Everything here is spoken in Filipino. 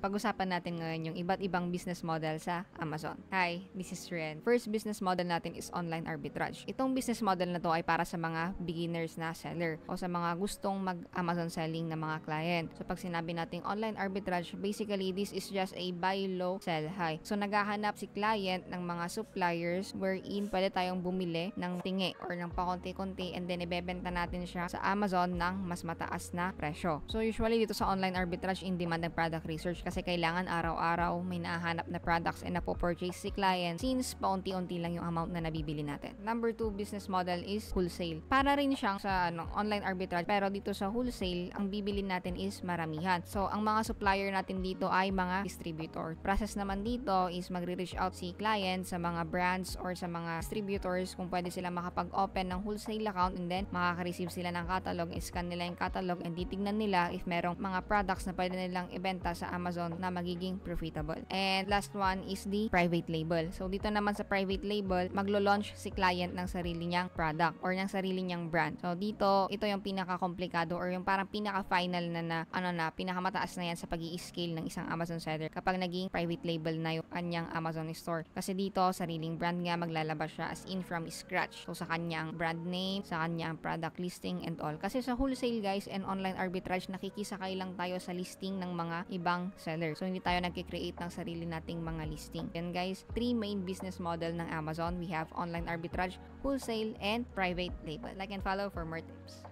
Pag-usapan natin ngayon yung iba't ibang business model sa Amazon. Hi, this is Ren. First business model natin is online arbitrage. Itong business model na to ay para sa mga beginners na seller o sa mga gustong mag-Amazon selling na mga client. So pag sinabi natin online arbitrage, basically this is just a buy low, sell high. So naghahanap si client ng mga suppliers wherein pwede tayong bumili ng tingi or ng pakonti-konti and then ibebenta natin siya sa Amazon ng mas mataas na presyo. So usually dito sa online arbitrage, in demand ng product research kasi kailangan araw-araw may nahanap na products and napo-purchase si client since paunti-unti lang yung amount na nabibili natin. Number 2 business model is wholesale. Para rin siyang sa online arbitrage pero dito sa wholesale, ang bibili natin is maramihan. So ang mga supplier natin dito ay mga distributor. Process naman dito is magre-reach out si client sa mga brands or sa mga distributors kung pwede sila makapag-open ng wholesale account and then makaka-receive sila ng catalog, scan nila yung catalog and titignan nila if merong mga products na pwede nilang ibenta sa Amazon na magiging profitable. And last one is the private label. So dito naman sa private label, maglo-launch si client ng sarili niyang product or ng sarili niyang brand. So dito, ito yung pinaka-komplikado or yung parang pinaka-final na pinakamataas na yan sa pag-i-scale ng isang Amazon seller kapag naging private label na yung kanyang Amazon store. Kasi dito, sariling brand nga maglalabas siya as in from scratch. So sa kanyang brand name, sa kanyang product listing and all. Kasi sa wholesale guys and online arbitrage, nakikisakay lang tayo sa listing ng mga ibang seller. So, hindi tayo nagkikreate ng sarili nating mga listing. Yan guys, 3 main business model ng Amazon. We have online arbitrage, wholesale, and private label. Like and follow for more tips.